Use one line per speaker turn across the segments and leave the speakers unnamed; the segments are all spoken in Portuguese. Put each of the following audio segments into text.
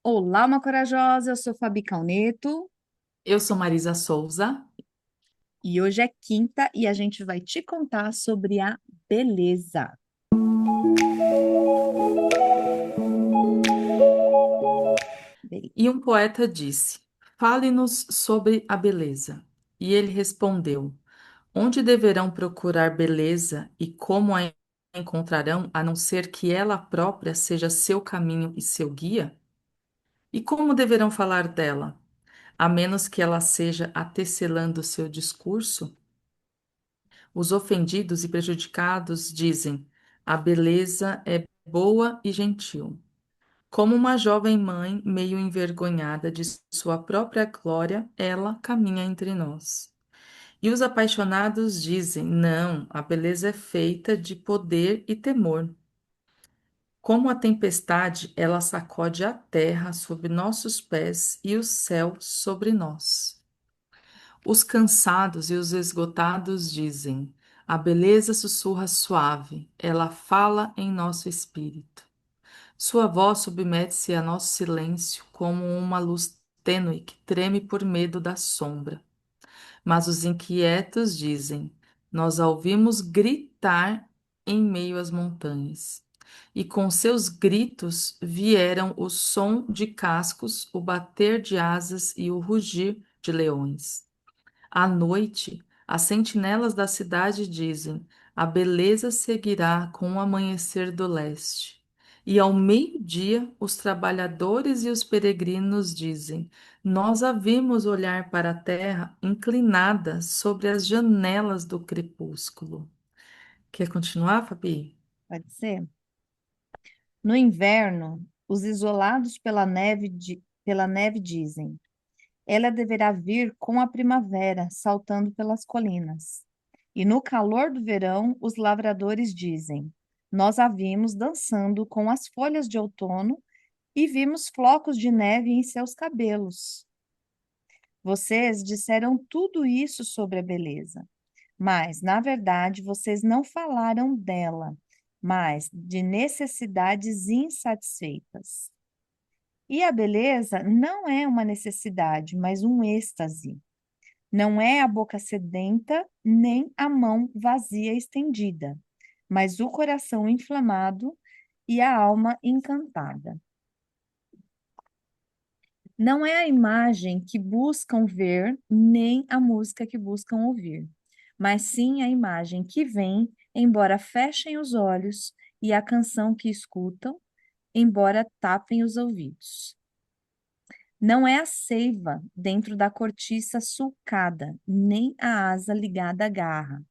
Olá, uma corajosa, eu sou Fabi Calneto
Eu sou Marisa Souza.
e hoje é quinta e a gente vai te contar sobre a beleza. Bem,
E um poeta disse: Fale-nos sobre a beleza. E ele respondeu: Onde deverão procurar beleza e como a encontrarão, a não ser que ela própria seja seu caminho e seu guia? E como deverão falar dela, a menos que ela seja a tecelã do seu discurso? Os ofendidos e prejudicados dizem: A beleza é boa e gentil. Como uma jovem mãe, meio envergonhada de sua própria glória, ela caminha entre nós. E os apaixonados dizem: Não, a beleza é feita de poder e temor. Como a tempestade, ela sacode a terra sob nossos pés e o céu sobre nós. Os cansados e os esgotados dizem: A beleza sussurra suave, ela fala em nosso espírito. Sua voz submete-se a nosso silêncio como uma luz tênue que treme por medo da sombra. Mas os inquietos dizem: Nós a ouvimos gritar em meio às montanhas. E com seus gritos vieram o som de cascos, o bater de asas e o rugir de leões. À noite, as sentinelas da cidade dizem: A beleza seguirá com o amanhecer do leste. E ao meio-dia, os trabalhadores e os peregrinos dizem: Nós a vimos olhar para a terra inclinada sobre as janelas do crepúsculo. Quer continuar, Fabi?
pode ser? No inverno, os isolados pela neve dizem: Ela deverá vir com a primavera, saltando pelas colinas. E no calor do verão, os lavradores dizem: Nós a vimos dançando com as folhas de outono e vimos flocos de neve em seus cabelos. Vocês disseram tudo isso sobre a beleza, mas, na verdade, vocês não falaram dela, mas de necessidades insatisfeitas. E a beleza não é uma necessidade, mas um êxtase. Não é a boca sedenta, nem a mão vazia estendida, mas o coração inflamado e a alma encantada. Não é a imagem que buscam ver, nem a música que buscam ouvir, mas sim a imagem que vem, embora fechem os olhos, e a canção que escutam, embora tapem os ouvidos. Não é a seiva dentro da cortiça sulcada, nem a asa ligada à garra,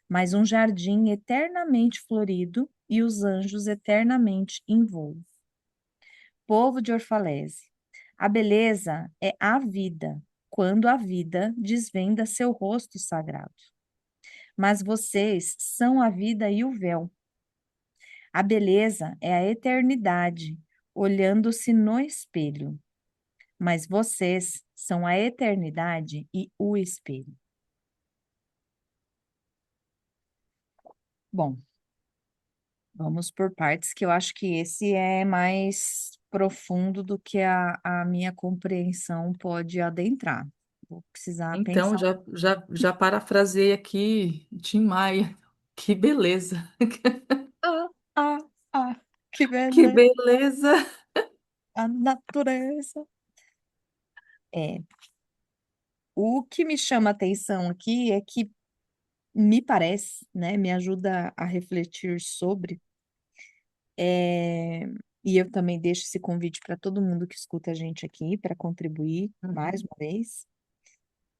mas um jardim eternamente florido e os anjos eternamente em voo. Povo de Orfalese, a beleza é a vida, quando a vida desvenda seu rosto sagrado. Mas vocês são a vida e o véu. A beleza é a eternidade, olhando-se no espelho. Mas vocês são a eternidade e o espelho. Bom, vamos por partes, que eu acho que esse é mais profundo do que a minha compreensão pode adentrar. Vou precisar
Então,
pensar.
já parafraseei aqui Tim Maia. Que beleza!
Ah, ah, ah, que
Que
beleza,
beleza!
a natureza. É, o que me chama a atenção aqui é que me parece, né, me ajuda a refletir sobre, é, e eu também deixo esse convite para todo mundo que escuta a gente aqui para contribuir mais
Uhum.
uma vez,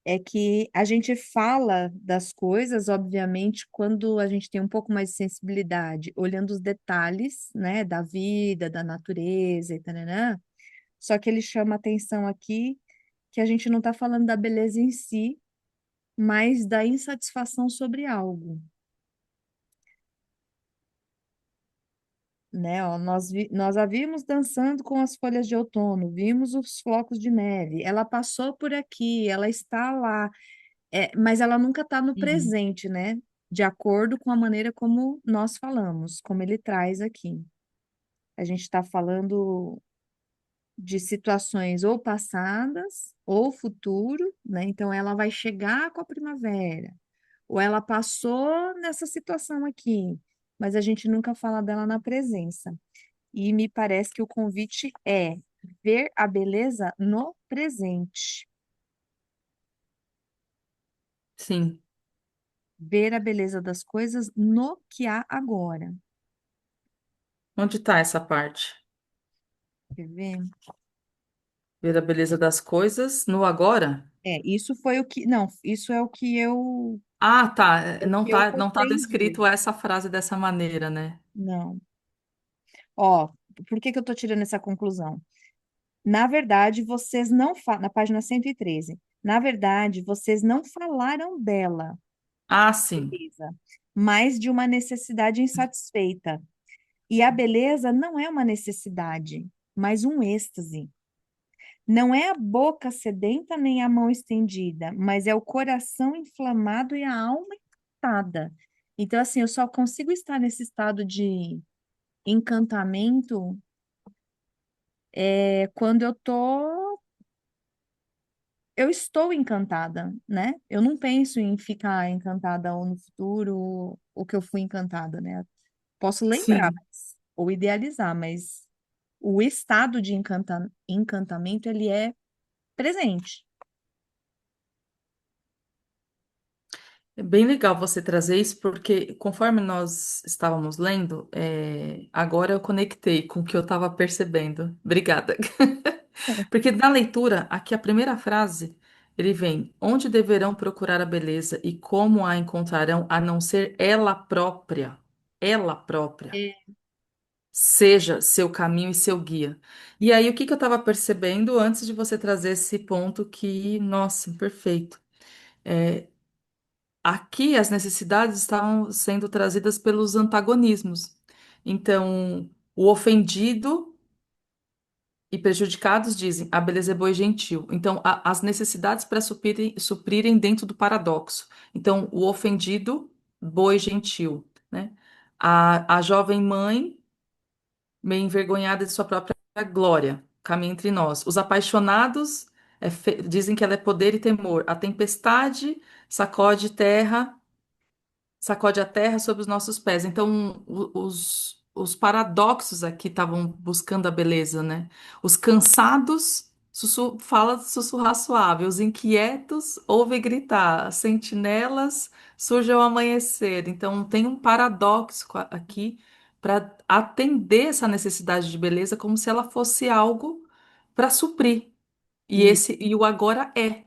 é que a gente fala das coisas, obviamente, quando a gente tem um pouco mais de sensibilidade, olhando os detalhes, né, da vida, da natureza e tal. Só que ele chama atenção aqui que a gente não está falando da beleza em si, mas da insatisfação sobre algo, né? Ó, nós a vimos dançando com as folhas de outono, vimos os flocos de neve. Ela passou por aqui, ela está lá, mas ela nunca está no
Uhum.
presente, né? De acordo com a maneira como nós falamos, como ele traz aqui. A gente está falando. de situações ou passadas ou futuro, né? Então ela vai chegar com a primavera, ou ela passou nessa situação aqui, mas a gente nunca fala dela na presença. E me parece que o convite é ver a beleza no presente,
Sim.
ver a beleza das coisas no que há agora.
Onde está essa parte?
Quer ver?
Ver a beleza das coisas no agora?
Isso foi o que, não, isso é
Ah, tá.
o que eu
Não tá
compreendi.
descrito essa frase dessa maneira, né?
Não. Ó, por que que eu tô tirando essa conclusão? Na verdade, vocês não falam, na página 113, na verdade, vocês não falaram dela,
Ah, sim.
beleza, mas de uma necessidade insatisfeita. E a beleza não é uma necessidade, mas um êxtase. Não é a boca sedenta nem a mão estendida, mas é o coração inflamado e a alma encantada. Então, assim, eu só consigo estar nesse estado de encantamento quando eu estou encantada, né? Eu não penso em ficar encantada ou no futuro ou que eu fui encantada, né? Posso lembrar,
Sim.
ou idealizar, mas o estado de encantamento, ele é presente.
É bem legal você trazer isso, porque conforme nós estávamos lendo, agora eu conectei com o que eu estava percebendo. Obrigada. Porque na leitura, aqui a primeira frase, ele vem: onde deverão procurar a beleza e como a encontrarão, a não ser ela própria? Ela própria.
É,
Seja seu caminho e seu guia. E aí, o que que eu estava percebendo antes de você trazer esse ponto que, nossa, perfeito. É, aqui as necessidades estavam sendo trazidas pelos antagonismos. Então, o ofendido e prejudicados dizem a beleza é boa e gentil. Então, as necessidades para suprirem dentro do paradoxo. Então, o ofendido, boa e gentil, né? A jovem mãe, meio envergonhada de sua própria glória, caminha entre nós. Os apaixonados dizem que ela é poder e temor. A tempestade sacode a terra sob os nossos pés. Então, os paradoxos aqui estavam buscando a beleza, né? Os cansados fala sussurrar suave, os inquietos ouvem gritar, as sentinelas surge ao amanhecer. Então, tem um paradoxo aqui para atender essa necessidade de beleza como se ela fosse algo para suprir.
e,
E o agora é,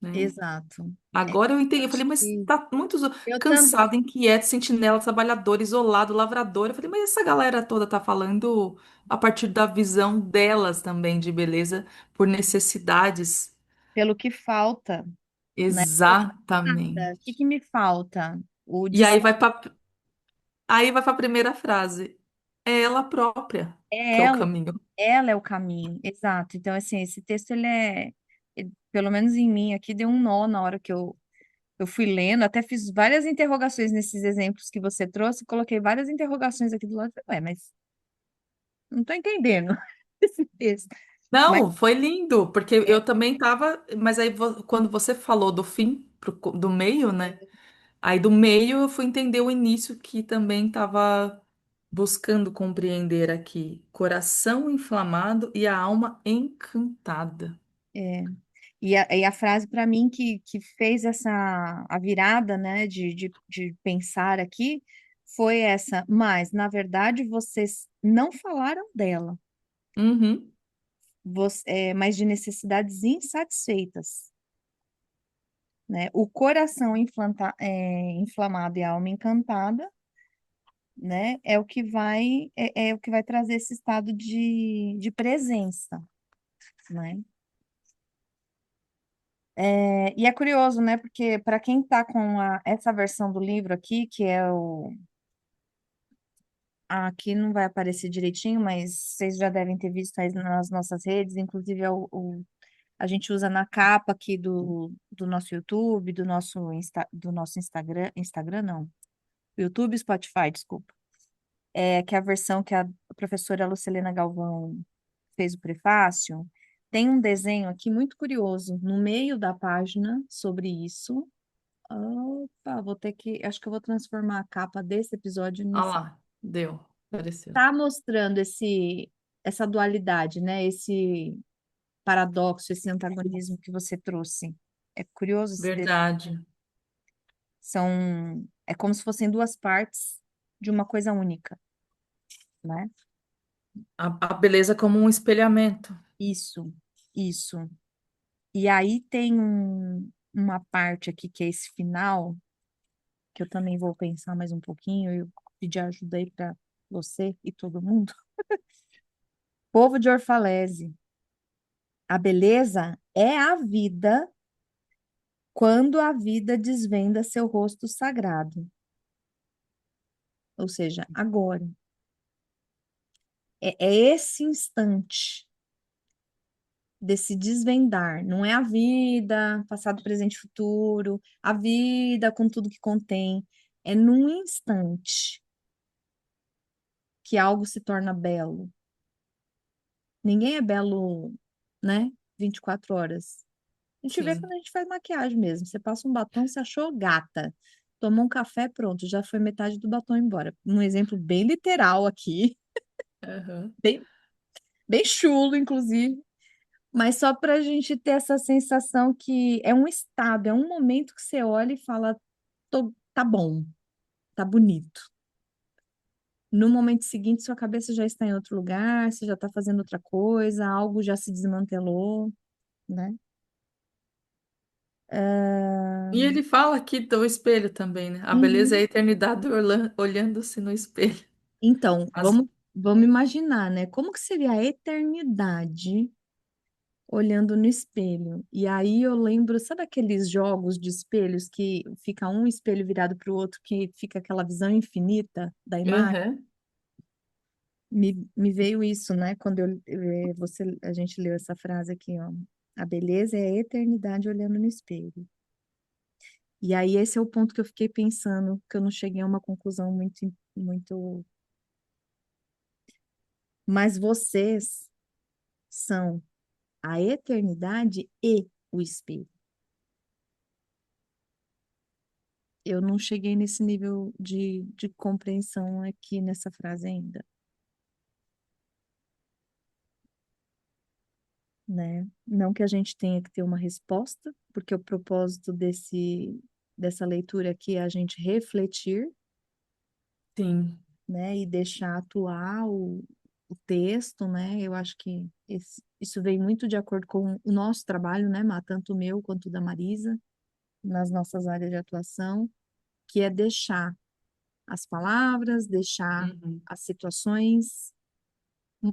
né?
exato. É,
Agora eu entendi. Eu falei,
acho
mas
que
tá muito
eu também,
cansado, inquieto, sentinela, trabalhador, isolado, lavrador. Eu falei, mas essa galera toda tá falando a partir da visão delas também de beleza por necessidades.
pelo que falta, né? Nada. O que
Exatamente.
que me falta? O
E
des...
aí vai para a primeira frase. É ela própria que
É
é o
ela,
caminho.
ela é o caminho, exato. Então, assim, esse texto, pelo menos em mim, aqui deu um nó na hora que eu fui lendo, até fiz várias interrogações nesses exemplos que você trouxe, coloquei várias interrogações aqui do lado, falei, ué, mas não estou entendendo esse texto. Mas
Não, foi lindo, porque eu também tava, mas aí quando você falou do fim do meio, né? Aí do meio eu fui entender o início que também estava buscando compreender aqui. Coração inflamado e a alma encantada.
é, e a frase para mim que fez a virada, né, de pensar aqui foi essa, mas na verdade vocês não falaram dela,
Uhum,
mas de necessidades insatisfeitas, né? O coração inflamado e a alma encantada, né, é o que vai trazer esse estado de presença, né? E é curioso, né? Porque para quem está com essa versão do livro aqui, que é aqui não vai aparecer direitinho, mas vocês já devem ter visto aí nas nossas redes, inclusive a gente usa na capa aqui do nosso YouTube, do nosso Instagram não, YouTube e Spotify, desculpa. Que é a versão que a professora Lucilena Galvão fez o prefácio, tem um desenho aqui muito curioso no meio da página sobre isso. Opa, vou ter que. Acho que eu vou transformar a capa desse episódio
Ah
nesse.
lá, deu, apareceu.
Tá mostrando essa dualidade, né? Esse paradoxo, esse antagonismo que você trouxe. É curioso esse desenho.
Verdade.
É como se fossem duas partes de uma coisa única, né?
A beleza como um espelhamento.
Isso, isso. E aí tem uma parte aqui que é esse final, que eu também vou pensar mais um pouquinho e pedir ajuda aí para você e todo mundo. Povo de Orfalese, a beleza é a vida quando a vida desvenda seu rosto sagrado, ou seja, agora. É esse instante desse desvendar, não é a vida, passado, presente, futuro, a vida com tudo que contém, é num instante que algo se torna belo. Ninguém é belo, né? 24 horas. A gente vê
Sim.
quando a gente faz maquiagem mesmo. Você passa um batom, você achou gata. Tomou um café, pronto, já foi metade do batom embora. Um exemplo bem literal aqui,
Aham.
bem, bem chulo, inclusive. Mas só para a gente ter essa sensação que é um estado, é um momento que você olha e fala, tá bom, tá bonito. No momento seguinte, sua cabeça já está em outro lugar, você já está fazendo outra coisa, algo já se desmantelou, né?
E ele fala aqui do espelho também, né? A beleza é a
Uhum.
eternidade olhando-se no espelho.
Então,
As-
vamos imaginar, né? Como que seria a eternidade olhando no espelho? E aí eu lembro, sabe aqueles jogos de espelhos que fica um espelho virado para o outro, que fica aquela visão infinita da imagem?
Aham.
Me veio isso, né? Quando a gente leu essa frase aqui, ó. A beleza é a eternidade olhando no espelho. E aí esse é o ponto que eu fiquei pensando, que eu não cheguei a uma conclusão muito. Mas vocês são a eternidade e o espelho. Eu não cheguei nesse nível de compreensão aqui nessa frase ainda, né? Não que a gente tenha que ter uma resposta, porque o propósito dessa leitura aqui é a gente refletir,
Sim.
né? E deixar atuar o texto, né? Eu acho que isso vem muito de acordo com o nosso trabalho, né, Má? Tanto o meu quanto o da Marisa, nas nossas áreas de atuação, que é deixar as palavras, deixar
Uhum.
as situações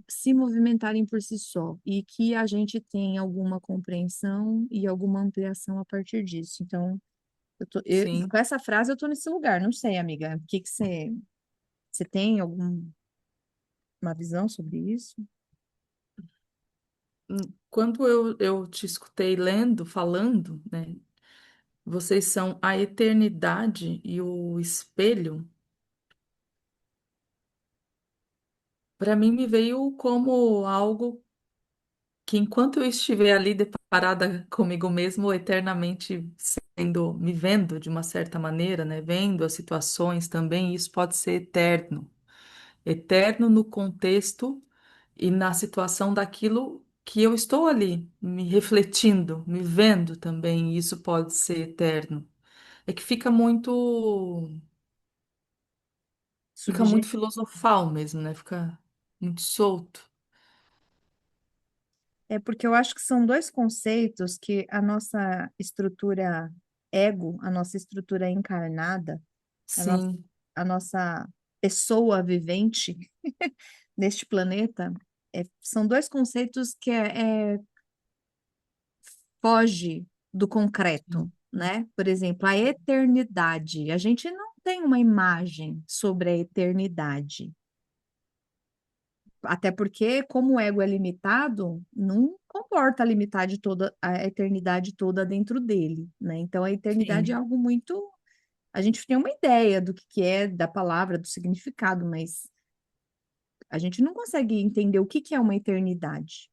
se movimentarem por si só e que a gente tenha alguma compreensão e alguma ampliação a partir disso. Então,
Sim.
com essa frase eu tô nesse lugar. Não sei, amiga, o que que você tem alguma visão sobre isso?
Quando eu te escutei lendo, falando, né? Vocês são a eternidade e o espelho. Para mim, me veio como algo que, enquanto eu estiver ali deparada comigo mesmo, eternamente sendo, me vendo de uma certa maneira, né? Vendo as situações também, isso pode ser eterno. Eterno no contexto e na situação daquilo que eu estou ali, me refletindo, me vendo também, e isso pode ser eterno. É que fica muito
Subjetivo.
filosofal mesmo, né? Fica muito solto.
É porque eu acho que são dois conceitos que a nossa estrutura ego, a nossa estrutura encarnada, a nossa,
Sim,
a nossa pessoa vivente neste planeta, são dois conceitos que foge do concreto,
sim,
né? Por exemplo, a eternidade. A gente não tem uma imagem sobre a eternidade. Até porque, como o ego é limitado, não comporta a eternidade toda dentro dele, né? Então, a eternidade é
sim.
algo muito. A gente tem uma ideia do que é da palavra, do significado, mas A gente não consegue entender o que que é uma eternidade.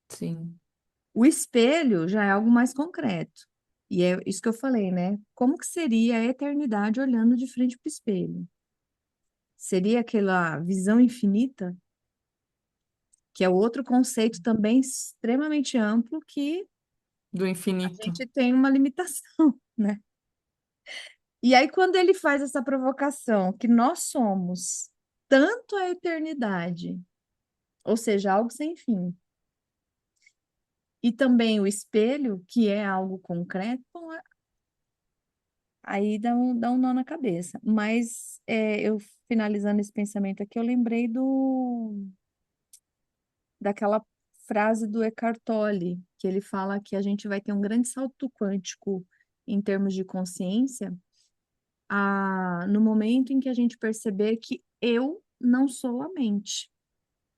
sim,
O espelho já é algo mais concreto. E é isso que eu falei, né? Como que seria a eternidade olhando de frente para o espelho? Seria aquela visão infinita, que é outro conceito também extremamente amplo que
do
a
infinito.
gente tem uma limitação, né? E aí, quando ele faz essa provocação, que nós somos tanto a eternidade, ou seja, algo sem fim, e também o espelho, que é algo concreto, bom, aí dá um nó na cabeça. Mas eu finalizando esse pensamento aqui, eu lembrei daquela frase do Eckhart Tolle, que ele fala que a gente vai ter um grande salto quântico em termos de consciência, no momento em que a gente perceber que eu não sou a mente,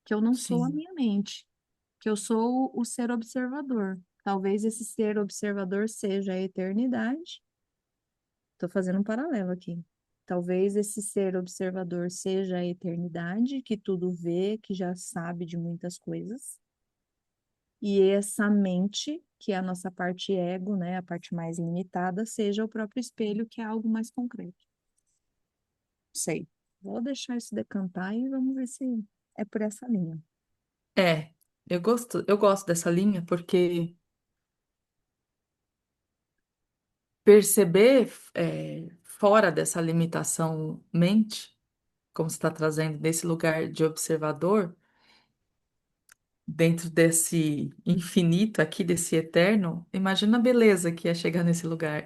que eu não sou a
Sim.
minha mente, que eu sou o ser observador. Talvez esse ser observador seja a eternidade. Estou fazendo um paralelo aqui. Talvez esse ser observador seja a eternidade, que tudo vê, que já sabe de muitas coisas. E essa mente, que é a nossa parte ego, né, a parte mais limitada, seja o próprio espelho, que é algo mais concreto. Sei. Vou deixar isso decantar e vamos ver se é por essa linha.
É, eu gosto dessa linha porque perceber fora dessa limitação mente, como você está trazendo nesse lugar de observador, dentro desse infinito aqui, desse eterno, imagina a beleza que é chegar nesse lugar.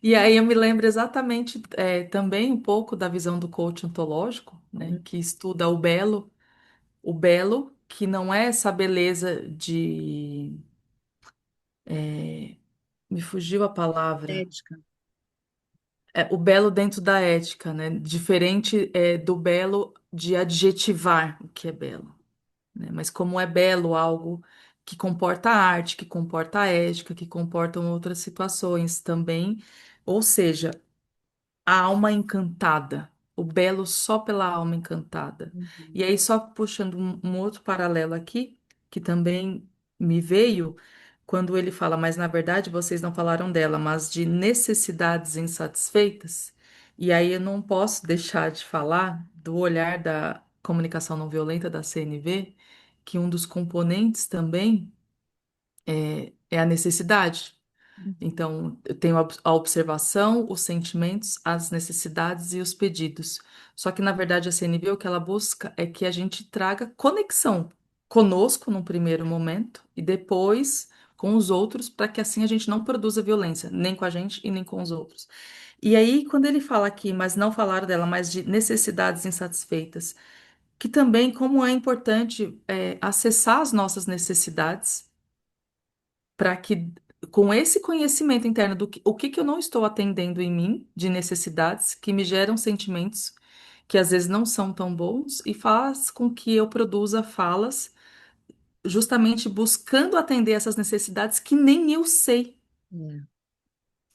E aí eu me lembro exatamente também um pouco da visão do coach ontológico, né, que estuda o belo que não é essa beleza de me fugiu a palavra.
Ética.
O belo dentro da ética, né? Diferente do belo de adjetivar o que é belo, né? Mas como é belo algo que comporta arte, que comporta ética, que comportam outras situações também, ou seja, a alma encantada, o belo só pela alma encantada.
Uhum.
E aí, só puxando um outro paralelo aqui, que também me veio, quando ele fala, mas na verdade vocês não falaram dela, mas de necessidades insatisfeitas. E aí eu não posso deixar de falar do olhar da comunicação não violenta da CNV, que um dos componentes também é a necessidade.
Uhum.
Então, eu tenho a observação, os sentimentos, as necessidades e os pedidos. Só que, na verdade, a CNV, o que ela busca é que a gente traga conexão conosco num primeiro momento e depois com os outros, para que assim a gente não produza violência, nem com a gente e nem com os outros. E aí, quando ele fala aqui, mas não falaram dela, mas de necessidades insatisfeitas, que também como é importante acessar as nossas necessidades para que, com esse conhecimento interno do que, o que que eu não estou atendendo em mim, de necessidades que me geram sentimentos que às vezes não são tão bons, e faz com que eu produza falas justamente buscando atender essas necessidades que nem eu sei.
É.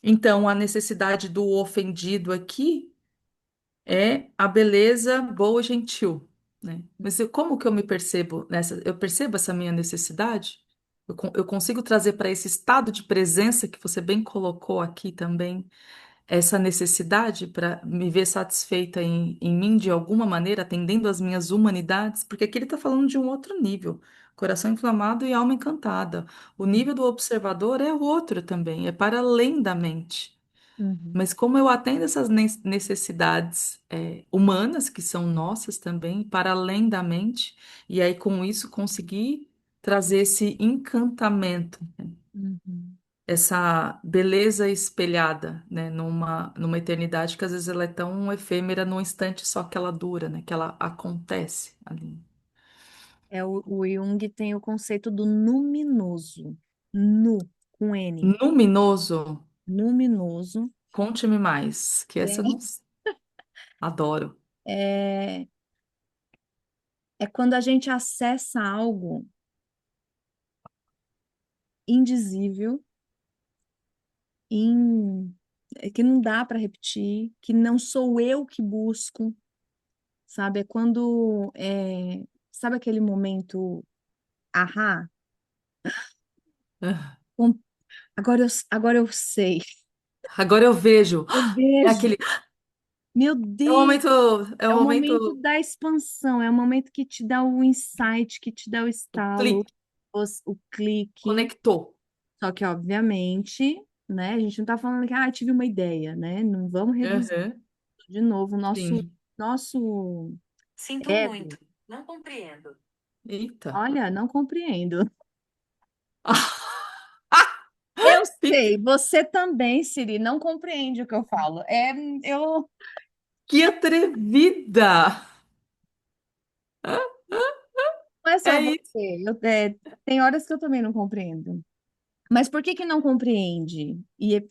Então, a necessidade do ofendido aqui é a beleza boa e gentil, né? Mas como que eu me percebo nessa? Eu percebo essa minha necessidade? Eu consigo trazer para esse estado de presença que você bem colocou aqui também, essa necessidade para me ver satisfeita em mim de alguma maneira, atendendo às minhas humanidades, porque aqui ele está falando de um outro nível. Coração inflamado e alma encantada. O nível do observador é outro também, é para além da mente.
Uhum.
Mas como eu atendo essas necessidades humanas, que são nossas também, para além da mente, e aí com isso conseguir trazer esse encantamento, né?
Uhum.
Essa beleza espelhada, né? Numa eternidade que às vezes ela é tão efêmera num instante só que ela dura, né? Que ela acontece ali.
O Jung tem o conceito do luminoso. Nu, com N.
Luminoso,
Luminoso
conte-me mais, que essa eu não
é,
adoro.
é, é quando a gente acessa algo indizível, in, que não dá para repetir, que não sou eu que busco, sabe? É quando, sabe aquele momento, ahá?
Ah,
Um- agora eu sei.
agora eu vejo.
Eu
É
vejo.
aquele.
Meu
É o
Deus,
momento. É o
é o momento
momento.
da expansão, é o momento que te dá o insight, que te dá o
O
estalo,
clique.
o clique.
Conectou.
Só que, obviamente, né, a gente não tá falando que, tive uma ideia, né? Não vamos reduzir
Aham.
de novo o
Sim.
nosso
Sinto
ego.
muito. Não compreendo. Eita.
Olha, não compreendo. Eu sei, você também, Siri, não compreende o que eu falo. Eu,
Que atrevida!
não é só
É isso.
você. Tem horas que eu também não compreendo. Mas por que que não compreende?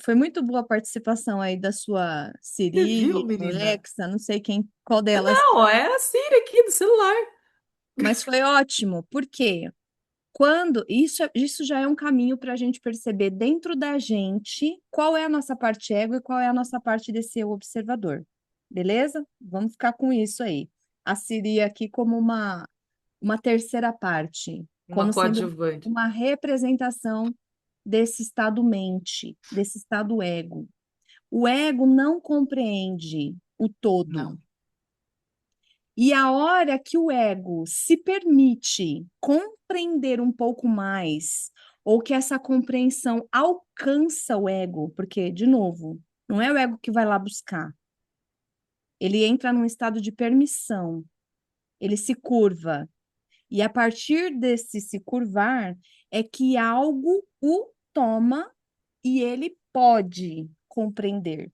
Foi muito boa a participação aí da sua
Você viu,
Siri,
menina?
Alexa, não sei qual delas,
Não, é a Siri aqui do celular.
mas foi ótimo. Por quê? Quando isso já é um caminho para a gente perceber dentro da gente qual é a nossa parte ego e qual é a nossa parte desse eu observador. Beleza? Vamos ficar com isso aí. A Siri aqui como uma terceira parte,
Uma
como sendo
coadjuvante.
uma representação desse estado mente, desse estado ego. O ego não compreende o todo.
Não.
E a hora que o ego se permite compreender um pouco mais, ou que essa compreensão alcança o ego, porque, de novo, não é o ego que vai lá buscar. Ele entra num estado de permissão, ele se curva. E a partir desse se curvar, é que algo o toma e ele pode compreender.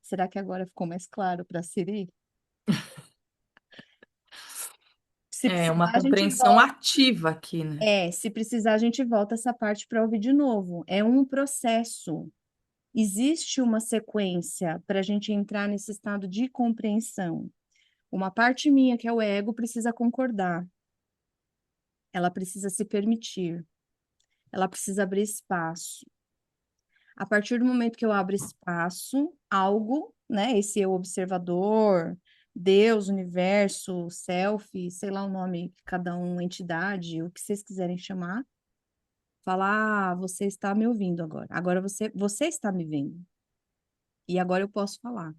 Será que agora ficou mais claro para Siri? Se
É uma
precisar, a gente
compreensão
volta.
ativa aqui, né?
Se precisar, a gente volta essa parte para ouvir de novo. É um processo. Existe uma sequência para a gente entrar nesse estado de compreensão. Uma parte minha, que é o ego, precisa concordar. Ela precisa se permitir. Ela precisa abrir espaço. A partir do momento que eu abro espaço, algo, né? Esse eu observador, Deus, universo, self, sei lá o nome que cada um, entidade, o que vocês quiserem chamar, falar, você está me ouvindo agora. Agora você está me vendo. E agora eu posso falar.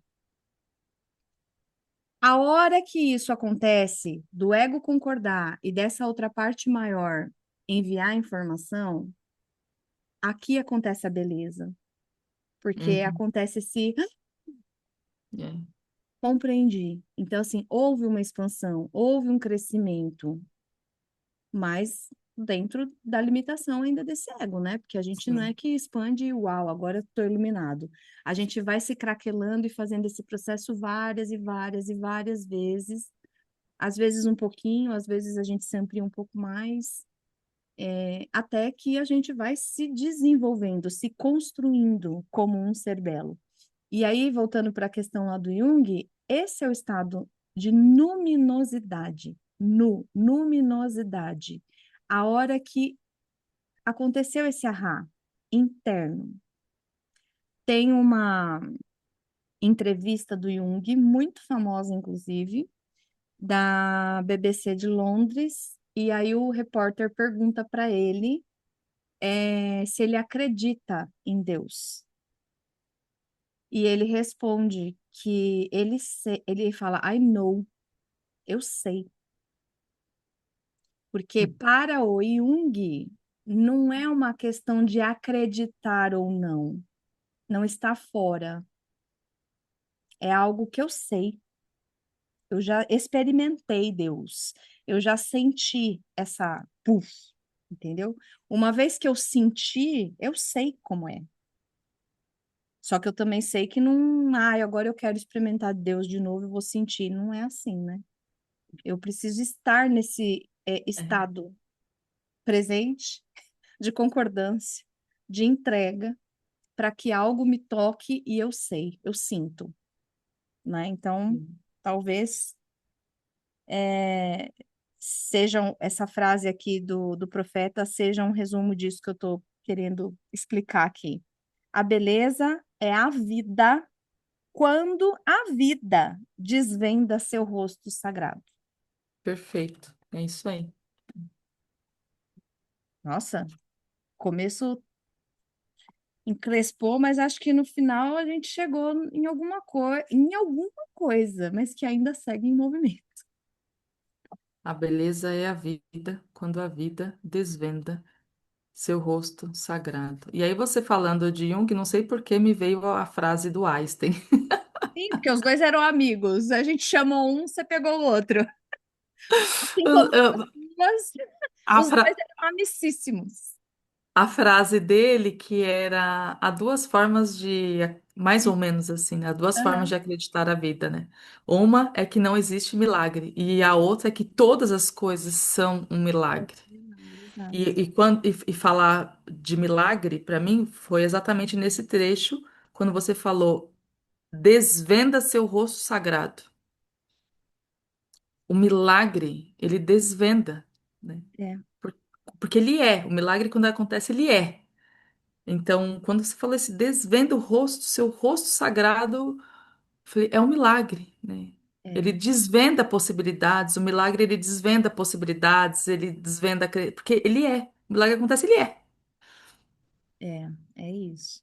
A hora que isso acontece, do ego concordar e dessa outra parte maior enviar a informação, aqui acontece a beleza. Porque
Uhum.
acontece esse
É.
compreendi. Então, assim, houve uma expansão, houve um crescimento, mas dentro da limitação ainda desse ego, né? Porque a gente não é
Sim.
que expande e uau, agora estou iluminado. A gente vai se craquelando e fazendo esse processo várias e várias e várias vezes, às vezes um pouquinho, às vezes a gente se amplia um pouco mais, até que a gente vai se desenvolvendo, se construindo como um ser belo. E aí, voltando para a questão lá do Jung, esse é o estado de luminosidade, luminosidade. A hora que aconteceu esse ahá interno. Tem uma entrevista do Jung, muito famosa, inclusive, da BBC de Londres, e aí o repórter pergunta para ele, se ele acredita em Deus. E ele responde que ele fala, I know, eu sei. Porque para o Jung, não é uma questão de acreditar ou não. Não está fora. É algo que eu sei. Eu já experimentei Deus. Eu já senti essa puff, entendeu? Uma vez que eu senti, eu sei como é. Só que eu também sei que não, agora eu quero experimentar Deus de novo, eu vou sentir. Não é assim, né? Eu preciso estar nesse
É.
estado presente de concordância, de entrega, para que algo me toque e eu sei, eu sinto, né? Então, talvez sejam essa frase aqui do profeta seja um resumo disso que eu estou querendo explicar aqui. A beleza é a vida quando a vida desvenda seu rosto sagrado.
Perfeito. É isso aí.
Nossa, começo encrespou, mas acho que no final a gente chegou em alguma coisa, mas que ainda segue em movimento.
A beleza é a vida quando a vida desvenda seu rosto sagrado. E aí você falando de Jung, não sei por que me veio a frase do Einstein.
Sim, porque os dois eram amigos. A gente chamou um, você pegou o outro. Assim como as duas,
A,
os dois
fra-
eram amicíssimos.
a frase dele que era há duas formas de, mais ou menos assim, né? Há duas formas
Aham.
de acreditar a vida, né? Uma é que não existe milagre e a outra é que todas as coisas são um milagre.
Exato.
E falar de milagre, para mim, foi exatamente nesse trecho, quando você falou, desvenda seu rosto sagrado. O milagre, ele desvenda, né?
É,
Por- Porque ele é. O milagre, quando acontece, ele é. Então, quando você falou esse desvenda o rosto, seu rosto sagrado, eu falei, é um milagre, né? Ele
é,
desvenda possibilidades, o milagre ele desvenda possibilidades, ele desvenda, porque ele é. O milagre acontece, ele é.
é isso.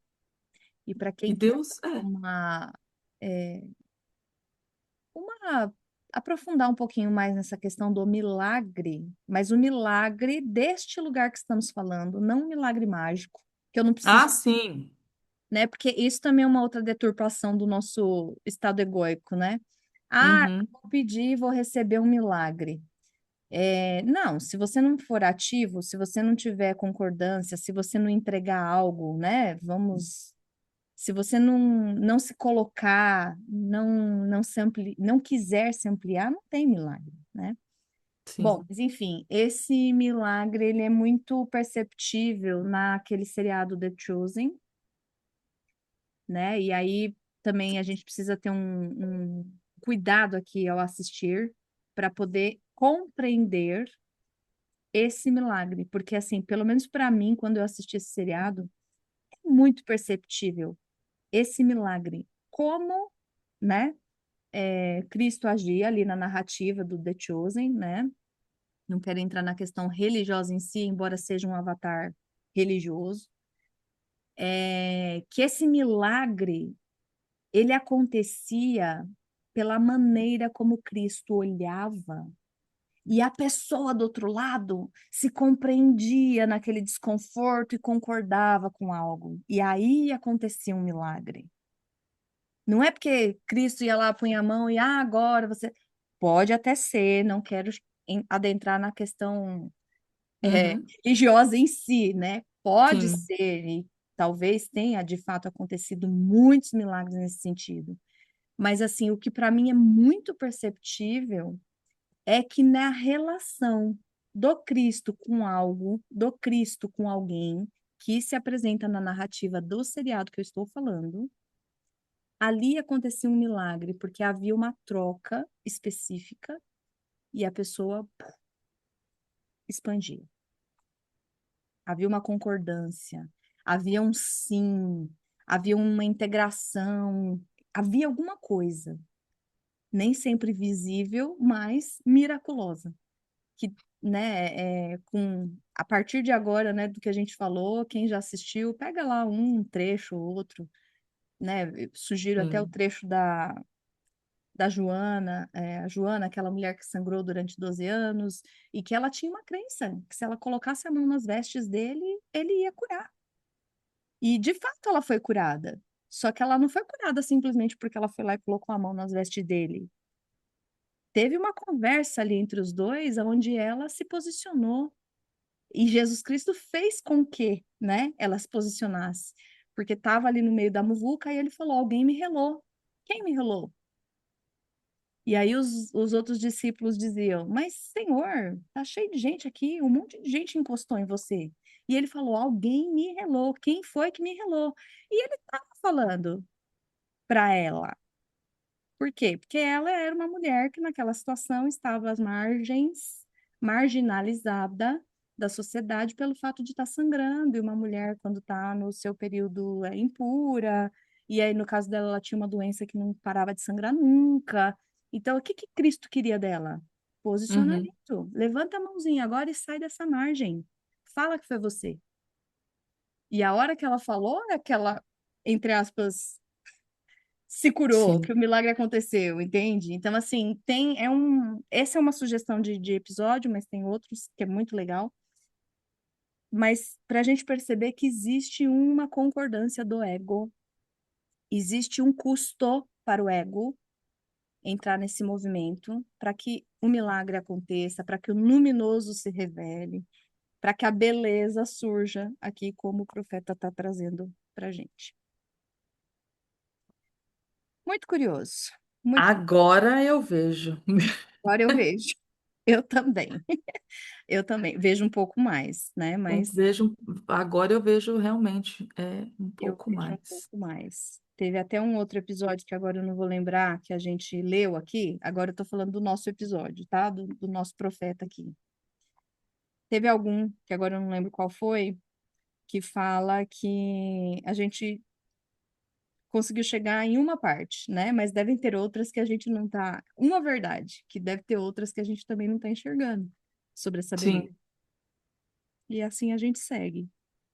E para
E
quem quer
Deus é.
uma, é, uma aprofundar um pouquinho mais nessa questão do milagre, mas o milagre deste lugar que estamos falando, não um milagre mágico, que eu não
Ah,
preciso,
sim.
né? Porque isso também é uma outra deturpação do nosso estado egóico, né? Ah,
Uhum,
vou pedir e vou receber um milagre. Não, se você não for ativo, se você não tiver concordância, se você não entregar algo, né? Se você não se colocar, não quiser se ampliar, não tem milagre, né? Bom,
sim.
mas enfim, esse milagre ele é muito perceptível naquele seriado The Chosen, né? E aí também a gente precisa ter um cuidado aqui ao assistir para poder compreender esse milagre, porque assim, pelo menos para mim, quando eu assisti esse seriado, é muito perceptível esse milagre, como, né, Cristo agia ali na narrativa do The Chosen, né? Não quero entrar na questão religiosa em si, embora seja um avatar religioso, que esse milagre ele acontecia pela maneira como Cristo olhava. E a pessoa do outro lado se compreendia naquele desconforto e concordava com algo. E aí acontecia um milagre. Não é porque Cristo ia lá, punha a mão e agora você. Pode até ser, não quero adentrar na questão
Uhum,
religiosa em si, né? Pode
sim.
ser, e talvez tenha de fato acontecido muitos milagres nesse sentido. Mas assim, o que para mim é muito perceptível é que na relação do Cristo com algo, do Cristo com alguém, que se apresenta na narrativa do seriado que eu estou falando, ali acontecia um milagre, porque havia uma troca específica e a pessoa expandia. Havia uma concordância, havia um sim, havia uma integração, havia alguma coisa, nem sempre visível, mas miraculosa. Que, né, a partir de agora, né, do que a gente falou, quem já assistiu, pega lá um trecho ou outro, né, eu sugiro até o
Sim.
trecho da Joana, a Joana, aquela mulher que sangrou durante 12 anos, e que ela tinha uma crença, que se ela colocasse a mão nas vestes dele, ele ia curar. E de fato ela foi curada. Só que ela não foi curada simplesmente porque ela foi lá e colocou a mão nas vestes dele. Teve uma conversa ali entre os dois, onde ela se posicionou. E Jesus Cristo fez com que, né, ela se posicionasse, porque estava ali no meio da muvuca e ele falou: Alguém me relou. Quem me relou? E aí os outros discípulos diziam: Mas, Senhor, tá cheio de gente aqui, um monte de gente encostou em você. E ele falou: Alguém me relou. Quem foi que me relou? E ele estava falando para ela. Por quê? Porque ela era uma mulher que naquela situação estava às margens, marginalizada da sociedade pelo fato de estar sangrando, e uma mulher quando está no seu período impura, E aí, no caso dela, ela tinha uma doença que não parava de sangrar nunca. Então, o que que Cristo queria dela?
Uhum.
Posicionamento. Levanta a mãozinha agora e sai dessa margem. Fala que foi você. E a hora que ela falou, é que ela, entre aspas, se curou, que
Sim.
o milagre aconteceu, entende? Então, assim, essa é uma sugestão de episódio, mas tem outros que é muito legal. Mas para a gente perceber que existe uma concordância do ego, existe um custo para o ego entrar nesse movimento, para que o milagre aconteça, para que o luminoso se revele, para que a beleza surja aqui, como o profeta está trazendo para a gente. Muito curioso, muito curioso.
Agora eu vejo.
Agora eu vejo. Eu também. Eu também. Vejo um pouco mais, né? Mas
Agora eu vejo realmente um
eu
pouco
vejo um
mais.
pouco mais. Teve até um outro episódio que agora eu não vou lembrar, que a gente leu aqui. Agora eu tô falando do nosso episódio, tá? Do nosso profeta aqui. Teve algum, que agora eu não lembro qual foi, que fala que a gente conseguiu chegar em uma parte, né? Mas devem ter outras que a gente não tá. Uma verdade, que deve ter outras que a gente também não tá enxergando sobre essa beleza.
Sim,
E assim a gente segue.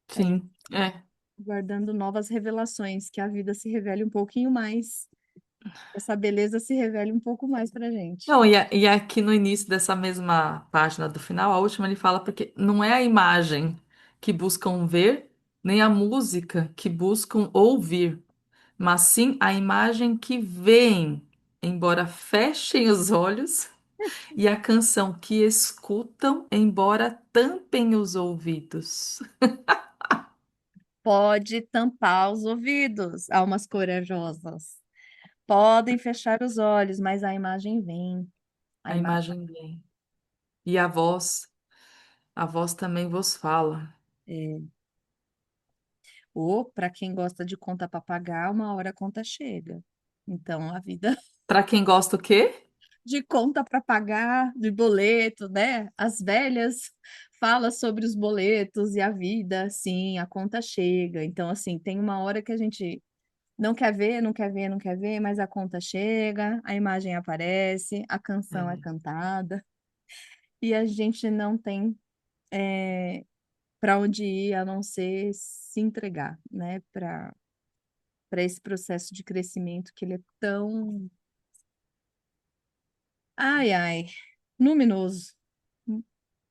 A gente
sim. É.
guardando novas revelações, que a vida se revele um pouquinho mais, essa beleza se revele um pouco mais pra gente.
Não, e aqui no início dessa mesma página do final, a última ele fala porque não é a imagem que buscam ver, nem a música que buscam ouvir, mas sim a imagem que veem, embora fechem os olhos, e a canção que escutam, embora tampem os ouvidos.
Pode tampar os ouvidos, almas corajosas. Podem fechar os olhos, mas a imagem vem. A
A
imagem
imagem vem. E a voz também vos fala.
é. Ou, para quem gosta de conta para pagar, uma hora a conta chega. Então, a vida
Para quem gosta o quê?
de conta para pagar, de boleto, né? As velhas fala sobre os boletos e a vida, sim, a conta chega. Então, assim, tem uma hora que a gente não quer ver, não quer ver, não quer ver, mas a conta chega, a imagem aparece, a canção é
É,
cantada e a gente não tem para onde ir a não ser se entregar, né? Para esse processo de crescimento que ele é tão, ai, ai, luminoso.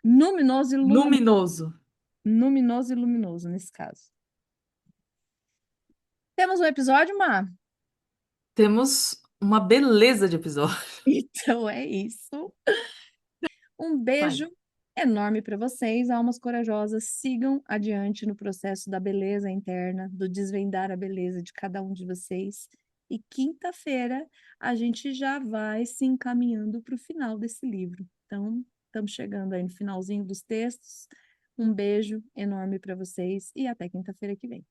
Luminoso e luminoso.
luminoso.
Luminoso e luminoso nesse caso. Temos um episódio, Má?
Temos uma beleza de episódio.
Então é isso. Um
Vai.
beijo enorme para vocês, almas corajosas. Sigam adiante no processo da beleza interna, do desvendar a beleza de cada um de vocês. E quinta-feira a gente já vai se encaminhando para o final desse livro. Então, estamos chegando aí no finalzinho dos textos. Um beijo enorme para vocês e até quinta-feira que vem.